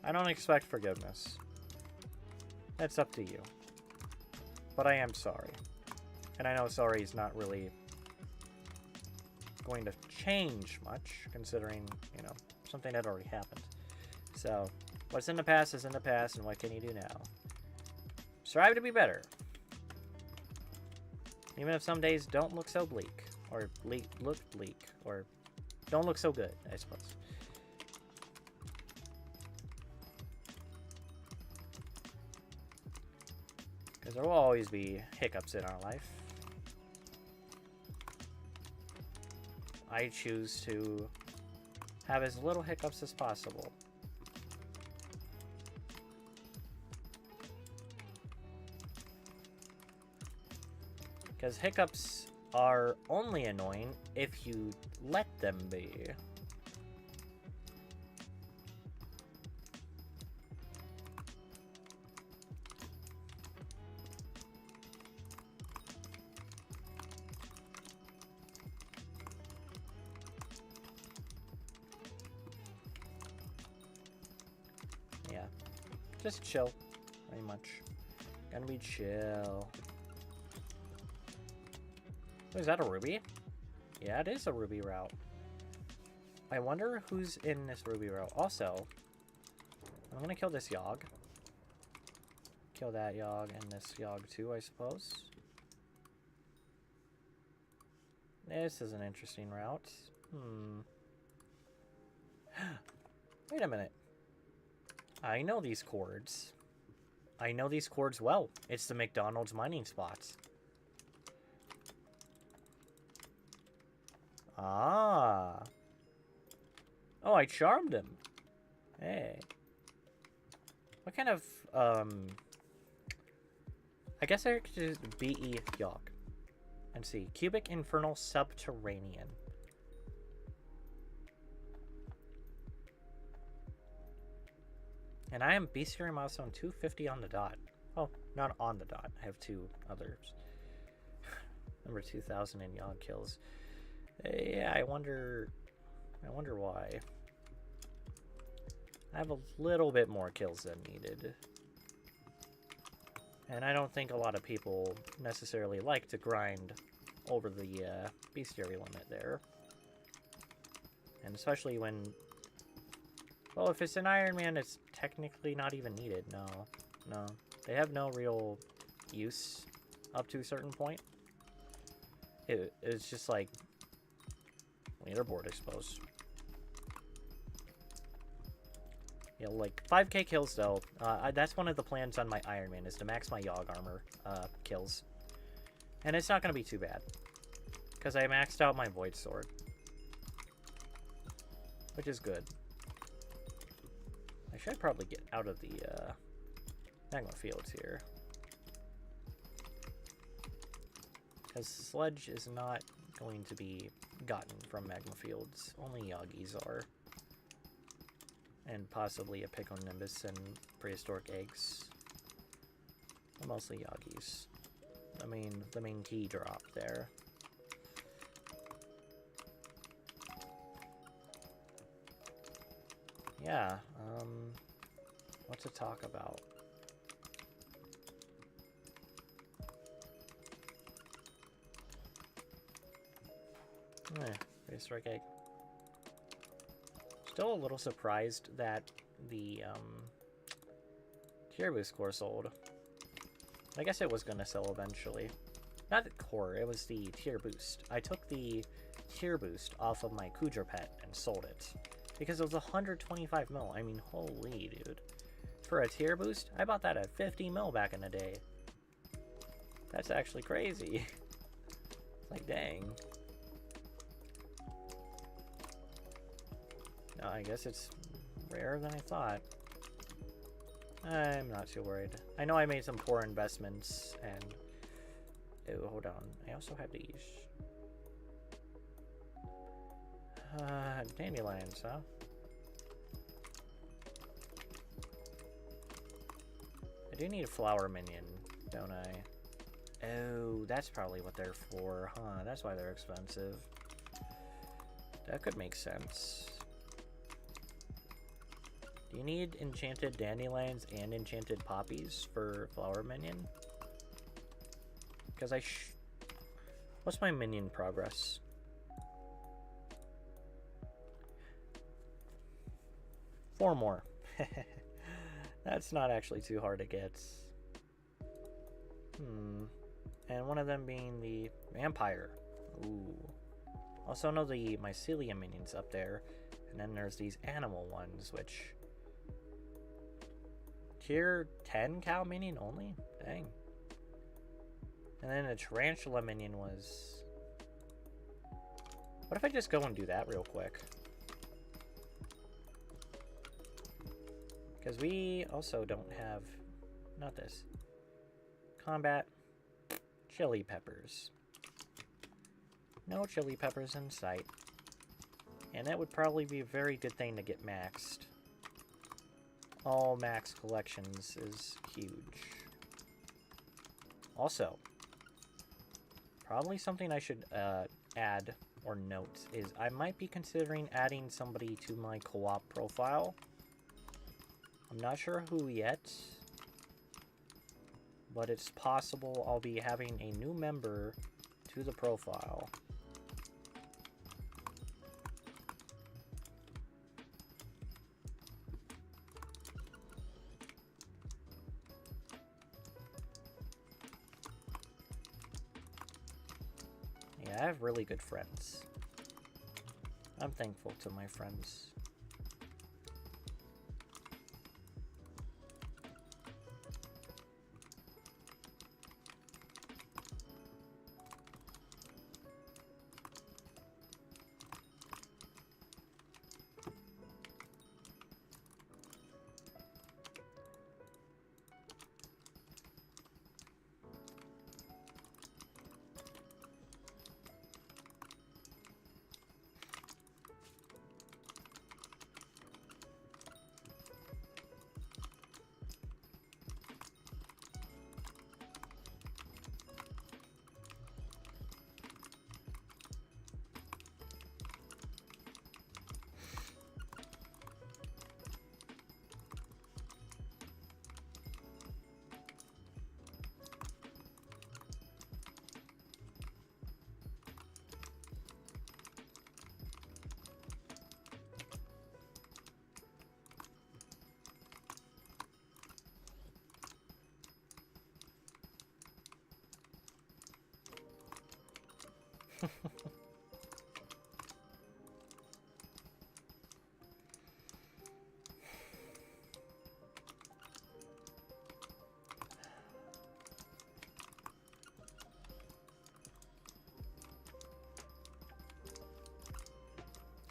A: I don't expect forgiveness. That's up to you. But I am sorry. And I know sorry is not really going to change much, considering, you know, something that already happened. So, what's in the past is in the past, and what can you do now? Strive to be better. Even if some days don't look so bleak. Or look bleak. Or don't look so good, I suppose. Because there will always be hiccups in our life. I choose to have as little hiccups as possible. Because hiccups are only annoying if you let them be. just chill. Very much. Gonna be chill. Oh, is that a ruby? Yeah, it is a ruby route. I wonder who's in this ruby route. Also, I'm gonna kill this Yogg. Kill that Yogg and this Yogg too, I suppose. This is an interesting route. Wait a minute. I know these chords. I know these chords well. It's the McDonald's mining spots. Ah. Oh, I charmed him. Hey. What kind of, I guess I could just BE Yogg. And see. Cubic Infernal Subterranean. And I am bestiary milestone 250 on the dot. Oh, not on the dot. I have 2 others. Number 2,000 in Yogg kills. Yeah, I wonder why. I have a little bit more kills than needed. And I don't think a lot of people necessarily like to grind over the bestiary limit there. And especially when... Well, if it's an Iron Man, it's technically not even needed. No. They have no real use up to a certain point. It's just like... leaderboard, I suppose. Yeah, like 5k kills though. That's one of the plans on my Iron Man, is to max my Yogg armor kills. And it's not going to be too bad. Because I maxed out my Void Sword. Which is good. I should probably get out of the magma fields here. Because Sludge is not going to be gotten from magma fields. Only Yoggies are. And possibly a Pico Nimbus and Prehistoric Eggs. But mostly Yoggies. The main key drop there. Yeah, what to talk about? Prehistoric Egg. Still a little surprised that the tier boost core sold. I guess it was gonna sell eventually. Not the core, it was the tier boost. I took the tier boost off of my Kudra pet and sold it. Because it was 125 mil. I mean, holy dude. For a tier boost, I bought that at 50 mil back in the day. That's actually crazy. Like, dang. I guess it's rarer than I thought. I'm not too worried. I know I made some poor investments, and... Oh, hold on. I also have these. Dandelions, huh? I do need a flower minion, don't I? Oh, that's probably what they're for, huh? That's why they're expensive. That could make sense. Do you need enchanted dandelions and enchanted poppies for flower minion? Because what's my minion progress? Four more. That's not actually too hard to get. And one of them being the vampire. Ooh. Also know the mycelium minions up there. And then there's these animal ones, which... Tier 10 cow minion only? Dang. And then a tarantula minion was... What if I just go and do that real quick? Because we also don't have... Not this. Combat. Chili peppers. No chili peppers in sight. And that would probably be a very good thing to get maxed. All max collections is huge. Also, probably something I should add or note is I might be considering adding somebody to my co-op profile. I'm not sure who yet, but it's possible I'll be having a new member to the profile. Yeah, I have really good friends. I'm thankful to my friends.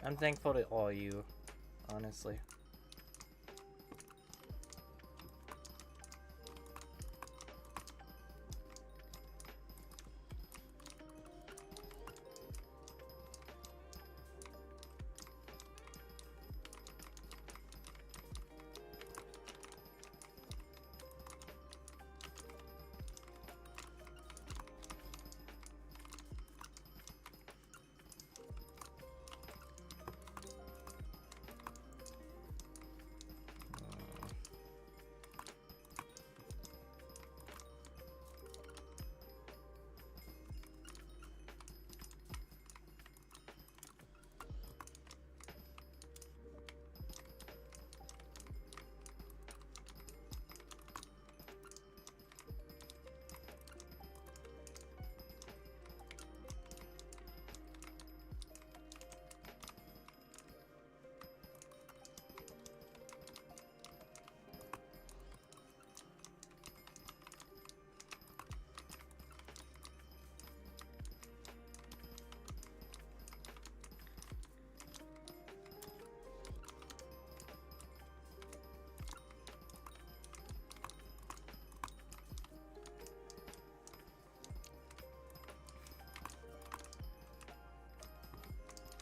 A: I'm thankful to all you, honestly.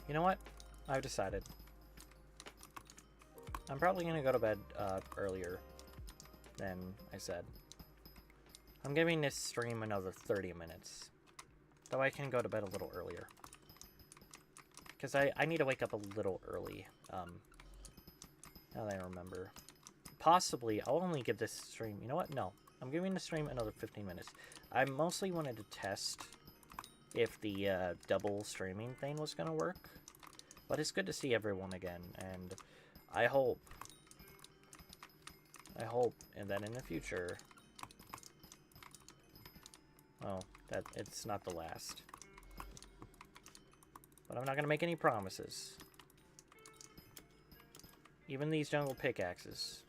A: You know what? I've decided. I'm probably gonna go to bed earlier than I said. I'm giving this stream another 30 minutes. Though I can go to bed a little earlier. Because I need to wake up a little early. Now that I remember. Possibly, I'll only give this stream... You know what? No. I'm giving the stream another 15 minutes. I mostly wanted to test if the double streaming thing was going to work. But it's good to see everyone again, and I hope, and that in the future, well, that it's not the last. But I'm not going to make any promises. Even these jungle pickaxes.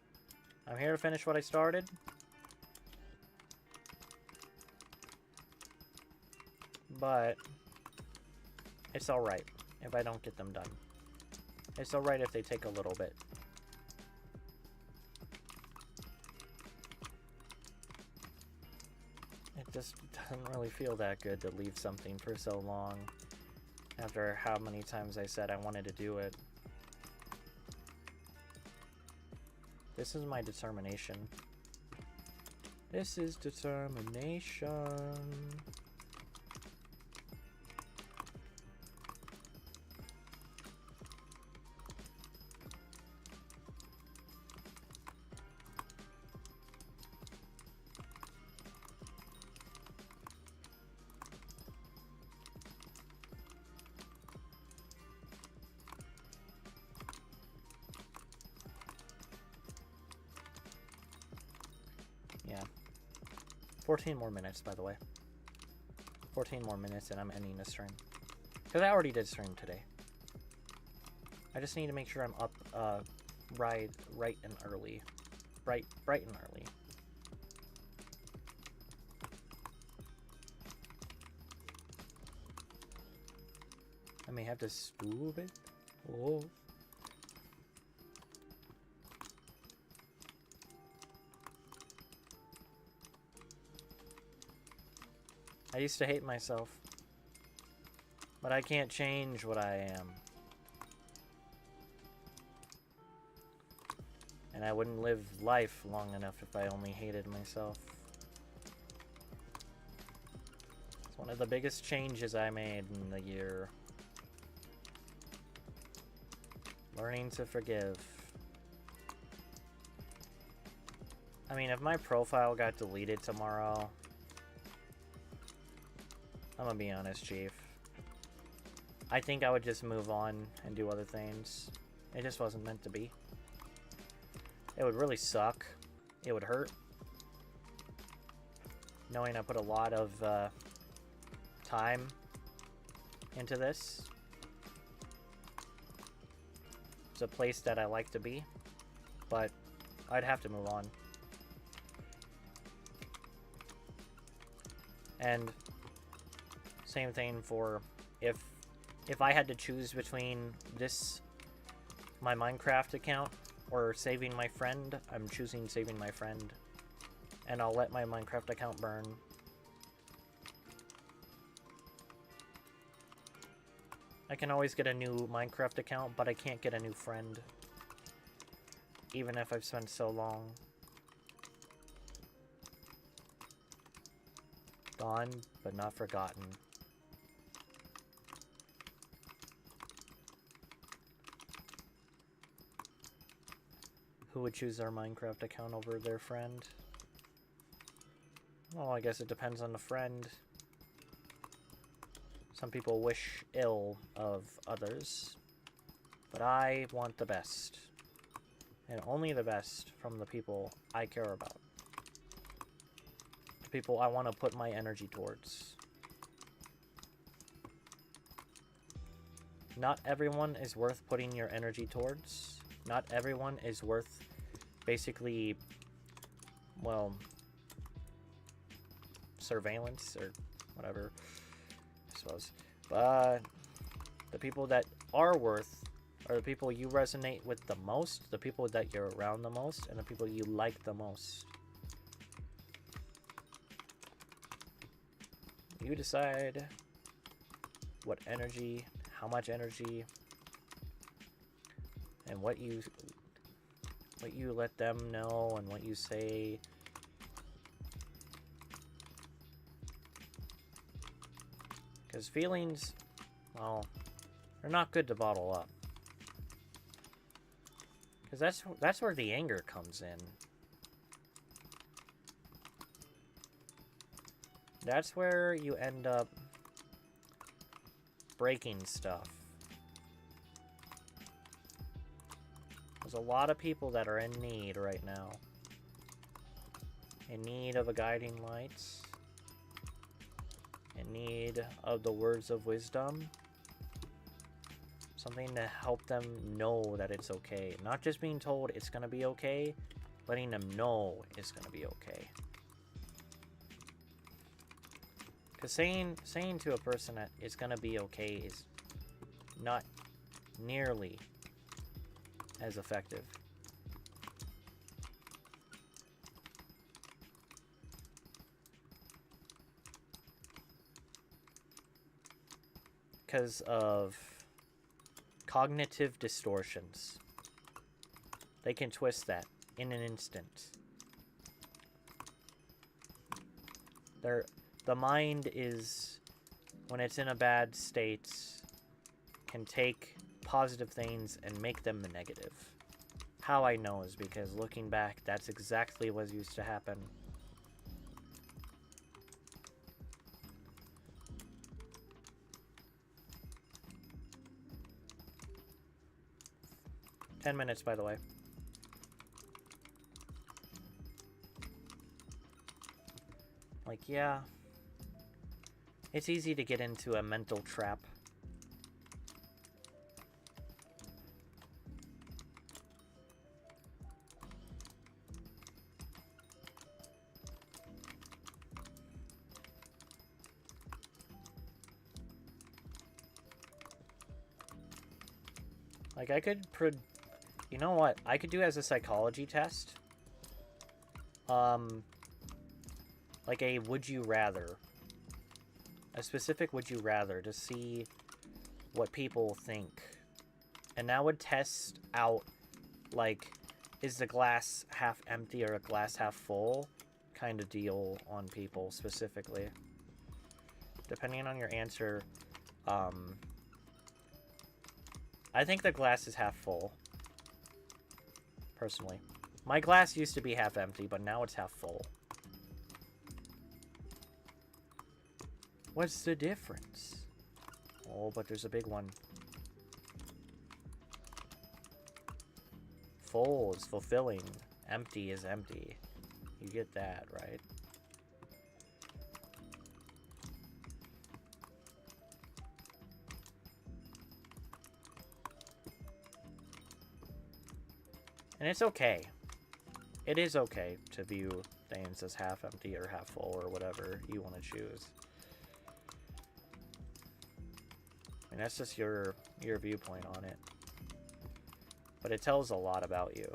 A: I'm here to finish what I started. But it's alright if I don't get them done. It's alright if they take a little bit. It just doesn't really feel that good to leave something for so long after how many times I said I wanted to do it. This is my determination. This is determination. 14 more minutes, by the way. 14 more minutes and I'm ending the stream. Because I already did stream today. I just need to make sure I'm up bright and early. Bright and early. I may have to spool it. Oh. I used to hate myself, but I can't change what I am. And I wouldn't live life long enough if I only hated myself. It's one of the biggest changes I made in the year. Learning to forgive. I mean, if my profile got deleted tomorrow, I'm gonna be honest, Chief. I think I would just move on and do other things. It just wasn't meant to be. It would really suck. It would hurt. Knowing I put a lot of time into this. It's a place that I like to be, but I'd have to move on. And same thing for if I had to choose between this, my Minecraft account, or saving my friend, I'm choosing saving my friend. And I'll let my Minecraft account burn. I can always get a new Minecraft account, but I can't get a new friend. Even if I've spent so long. Gone, but not forgotten. Who would choose their Minecraft account over their friend? Well, I guess it depends on the friend. Some people wish ill of others, but I want the best. And only the best from the people I care about. The people I want to put my energy towards. Not everyone is worth putting your energy towards. Not everyone is worth basically, well, surveillance or whatever, I suppose. But the people that are worth are the people you resonate with the most, the people that you're around the most, and the people you like the most. You decide what energy, how much energy, and what you let them know and what you say. Because feelings, well, they're not good to bottle up. Because that's where the anger comes in. That's where you end up breaking stuff. There's a lot of people that are in need right now. In need of a guiding light. In need of the words of wisdom. Something to help them know that it's okay. Not just being told it's gonna be okay, letting them know it's gonna be okay. Because saying to a person that it's gonna be okay is not nearly as effective. Because of cognitive distortions. They can twist that in an instant. The mind is, when it's in a bad state, can take positive things and make them negative. How I know is because looking back, that's exactly what used to happen. $10 minutes, by the way. Like, yeah. It's easy to get into a mental trap. Like, I could you know what? I could do as a psychology test. Like a would you rather. A specific would you rather to see what people think. And that would test out, like, is the glass half empty or a glass half full kind of deal on people specifically. Depending on your answer, I think the glass is half full. Personally. My glass used to be half empty, but now it's half full. What's the difference? Oh, but there's a big one. Full is fulfilling. Empty is empty. You get that, right? And it's okay. It is okay to view things as half empty or half full or whatever you want to choose. I mean, that's just your viewpoint on it. But it tells a lot about you.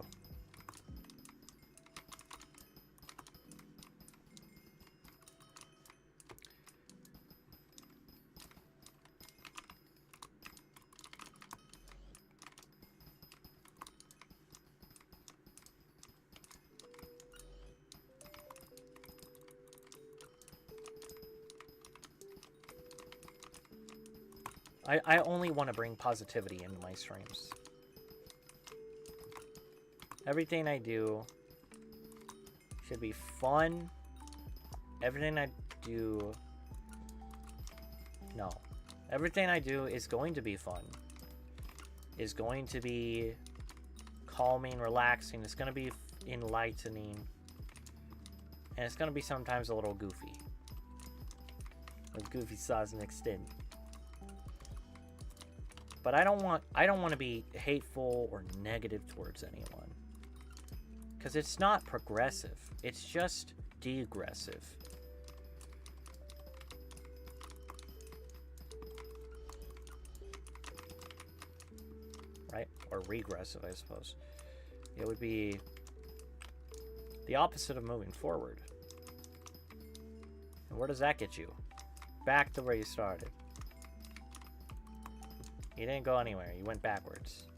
A: I only want to bring positivity into my streams. Everything I do should be fun. Everything I do... No. Everything I do is going to be fun. Is going to be calming, relaxing. It's going to be enlightening. And it's going to be sometimes a little goofy. With goofy sauce mixed in. But I don't want to be hateful or negative towards anyone. Because it's not progressive. It's just degressive. Right? Or regressive, I suppose. It would be the opposite of moving forward. And where does that get you? Back to where you started. You didn't go anywhere. You went backwards.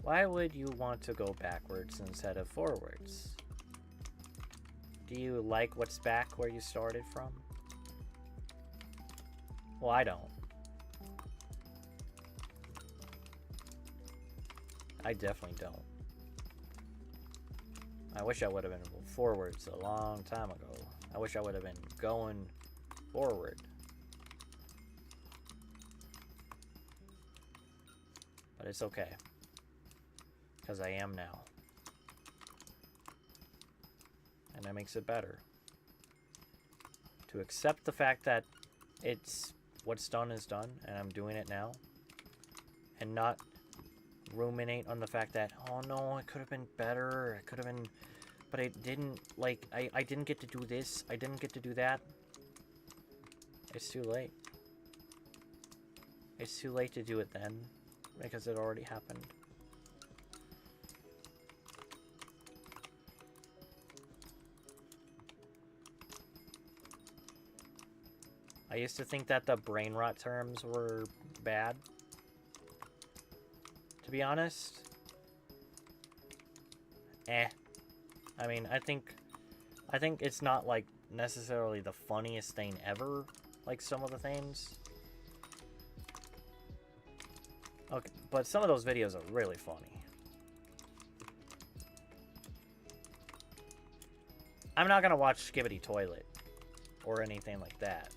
A: Why would you want to go backwards instead of forwards? Do you like what's back where you started from? Well, I don't. I definitely don't. I wish I would have been forwards a long time ago. I wish I would have been going forward. But it's okay. Because I am now. And that makes it better. To accept the fact that it's what's done is done, and I'm doing it now. And not ruminate on the fact that, oh no, it could have been better, it could have been, but it didn't, like, I didn't get to do this, I didn't get to do that. It's too late. It's too late to do it then. Because it already happened. I used to think that the brain rot terms were bad. To be honest. I mean, I think it's not, like, necessarily the funniest thing ever. Like some of the things. Okay, but some of those videos are really funny. I'm not gonna watch Skibbity Toilet or anything like that.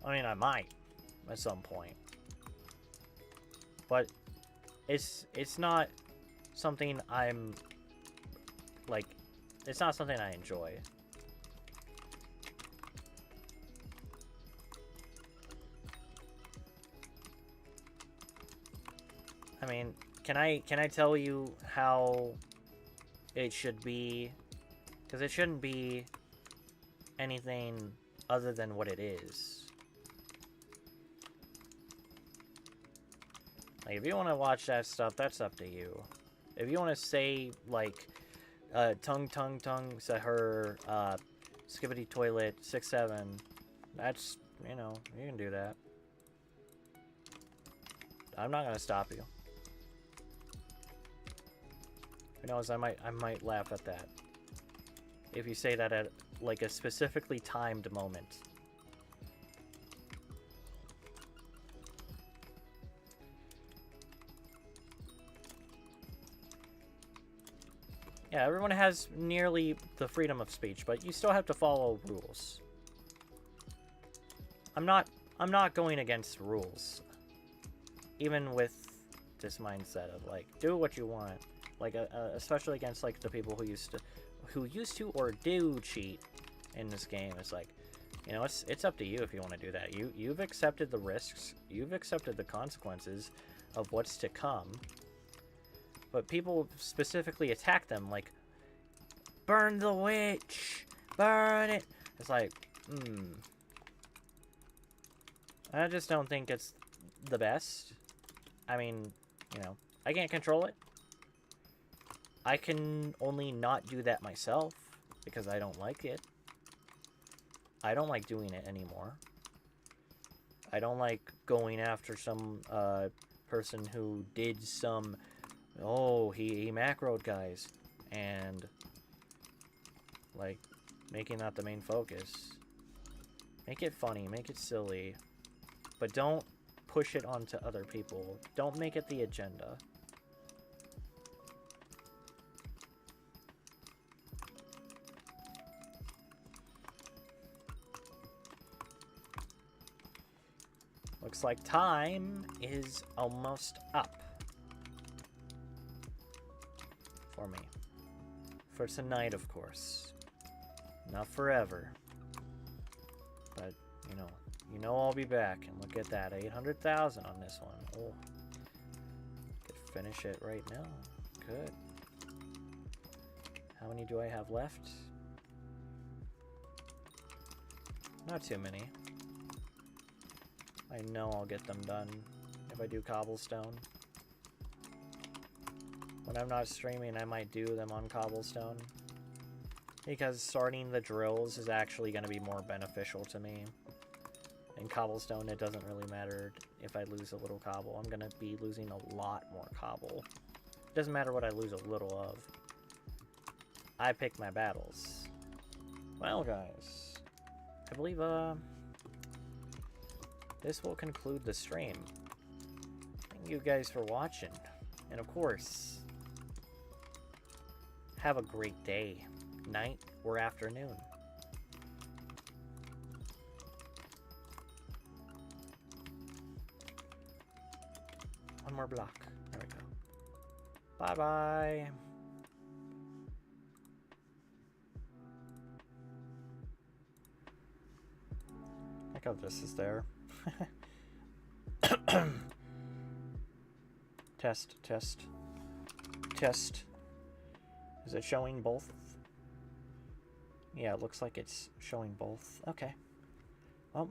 A: I mean, I might at some point. but it's not something I'm like. It's not something I enjoy. I mean, can I tell you how it should be? Because it shouldn't be anything other than what it is. Like, if you want to watch that stuff, that's up to you. If you want to say, like, tongue, sahur, skibbity toilet, 6-7, that's, you know, you can do that. I'm not going to stop you. Who knows, I might laugh at that. If you say that at, like, a specifically timed moment. Yeah, everyone has nearly the freedom of speech, but you still have to follow rules. I'm not going against rules. Even with this mindset of, like, do what you want. Like, especially against, like, the people who used to or do cheat in this game. It's like, you know, it's up to you if you want to do that. You've accepted the risks. You've accepted the consequences of what's to come. But people specifically attack them, like, burn the witch! Burn it! It's like, I just don't think it's the best. I mean, you know, I can't control it. I can only not do that myself, because I don't like it. I don't like doing it anymore. I don't like going after some, person who did some... Oh, he macroed guys, and, like, making that the main focus. Make it funny, make it silly, but don't push it onto other people. Don't make it the agenda. Looks like time is almost up. For me. For tonight, of course. Not forever. But, you know I'll be back. And look at that, 800,000 on this one. Oh. Could finish it right now. Good. How many do I have left? Not too many. I know I'll get them done if I do cobblestone. When I'm not streaming, I might do them on cobblestone. Because starting the drills is actually going to be more beneficial to me. In cobblestone, it doesn't really matter if I lose a little cobble. I'm going to be losing a lot more cobble. It doesn't matter what I lose a little of. I pick my battles. Well, guys. I believe, this will conclude the stream. Thank you guys for watching. And of course... have a great day, night, or afternoon. One more block. There we go. Bye-bye. I like how this is there. Test, test, test. Is it showing both? Yeah, it looks like it's showing both. Okay. Well,